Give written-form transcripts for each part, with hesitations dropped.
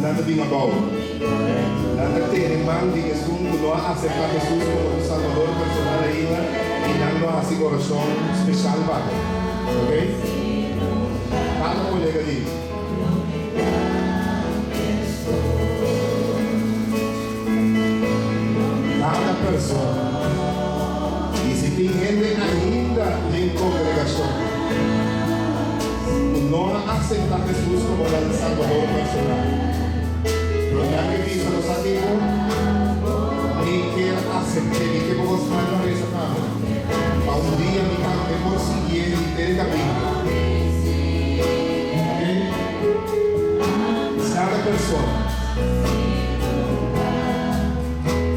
nada de abau. Nada tem man de que não acepta Jesus como o Salvador personal ainda e não há esse coração especial para, ok? Cada colega ali. Cada pessoa. E se tem gente ainda em congregação não aceita Jesus como o Salvador personal. Porque que diz nos amigos e quer aceitar e que vamos fazer essa coisa. Para um dia me canto por seguir e ter caminho. Cada pessoa.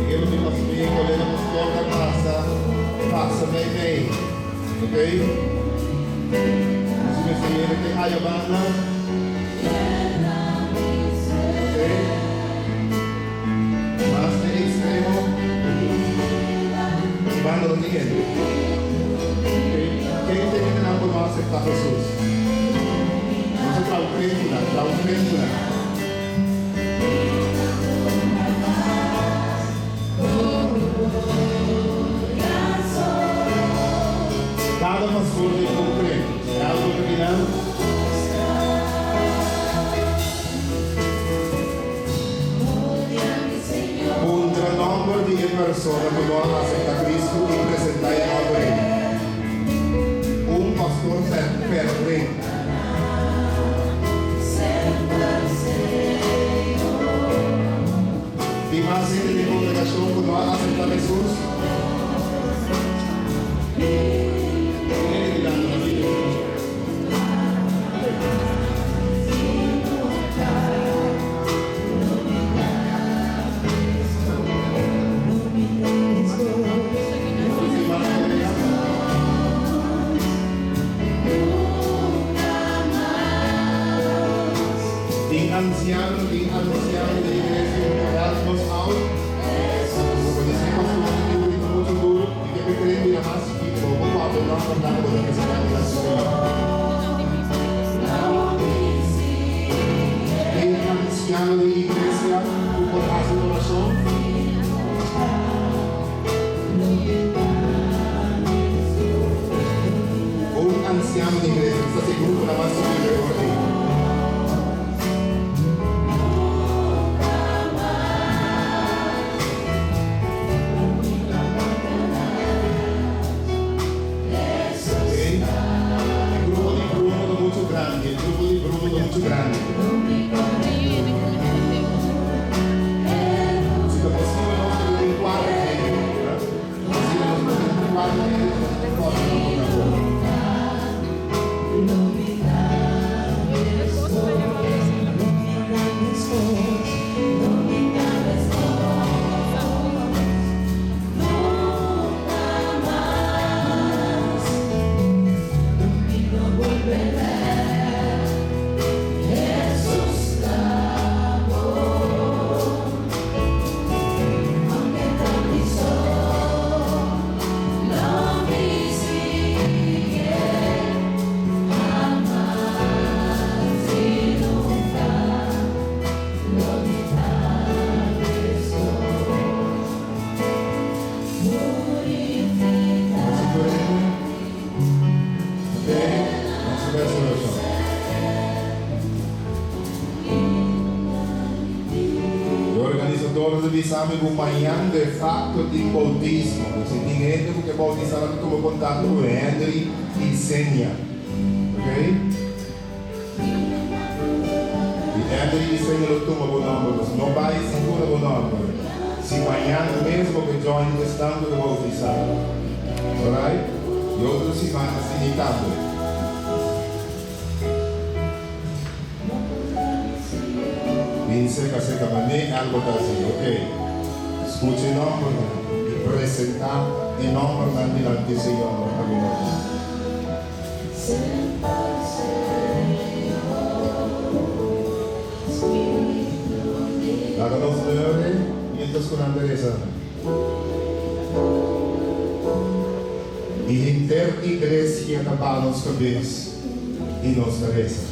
Eu me passei colhendo nos toca passa bem, ok? Senhor que hay banda, más de extremo, banda lo siguiente. ¿Qué te viene a poder aceptar Jesús? No se traumenta. Cada pastor de concreto. Algo terminado. Un gran nombre de personas que no aceptan a Cristo y presentan a Él. Un pastor perfecto. Y más gente de congregación que no aceptan a Jesús. Anciano de igreja Erasmus out. Conhecemos um livro muito duro e que pretende ir a mais que pouco a pouco não contar com a necessidade da senhora. Anciano de igreja o coração do coração. Anciano de igreja está seguro na mais superior. Muito grande. Se for possível, nós temos um quadro aqui. Se nós temos um quadro aqui, nós podemos sabe acompanhando de fato de bautismo. Se tem gente que bautizará como contato com Henry e Sênia. Ok? E Henry e Sênia não tomam o nome, não vai segura o nome. Se amanhã mesmo que John está estando bautizar. Alright? E outras semanas se imitando. Seca, mas algo assim, ok? Escute o nome e apresentar em nome do Senhor a nós. Háganos ver mientras con Andresa. E inter igreja tapamos cabeça e nos reza.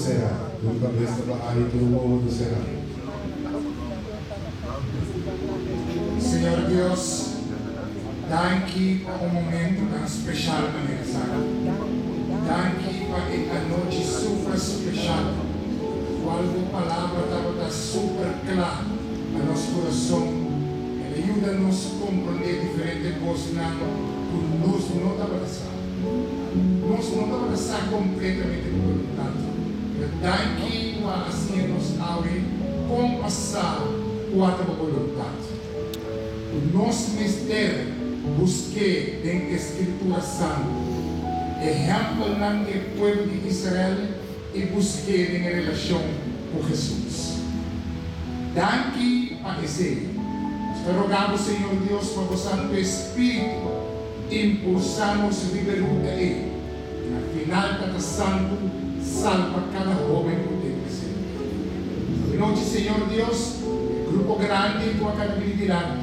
será. Tudo cabeça da barra e tudo será. Senhor Deus, dá-aqui um momento tão especial na minha sala. Dá-aqui para a noite super especial. Qual a palavra estava super clara a nosso coração. Ela ajuda-nos a compreender diferentes coisas que nós não estamos a nós não estamos a passar completamente por vontade. Daqui para assim nos abre como passar o ato da vontade. O nosso mistério busquei dentro da Escritura Santa. Exemplo não do povo de Israel e busquei em relação com Jesus. Daqui para esse. Estou rogando, Senhor Deus, para o Santo Espírito impulsar-nos a viver o Ele. Na final, cada santo salva cada jovem que tem presente. Noite, Senhor Deus, grupo grande com a cada habilidade,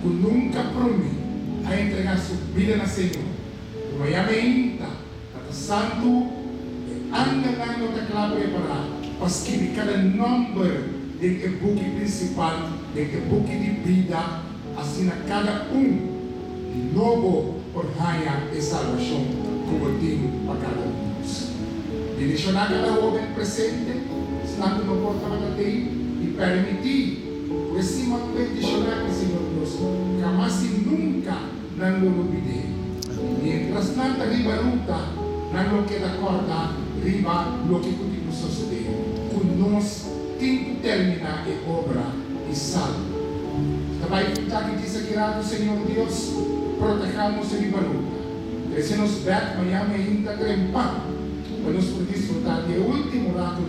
que nunca promete a entregar sua vida na Senhor. Como é a menta, cada santo anda na outra clave preparada para escrever cada número do book principal, do book de vida, assim a cada novo por raia e salvação como tem para cada um. Direcionar cada jovem presente, senão não pode trabalhar e permitir, por cima do direcionar que Senhor Deus, jamais e nunca não obedece. Mientras nada riba luta, não queda corda, riba lo que continua sucedendo. Com nós, tem que terminar a obra e salvo. Também que diz aqui, Senhor Deus, protejamos a riba luta. Se nos vê amanhã ainda trempar, para nos poder desfrutar do último lado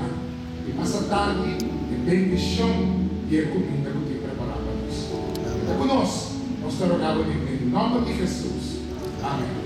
e passa tarde de bendição e a comida que tem preparado para nós. Então, conosco, nós te rogamos em nome de Jesus. Amém.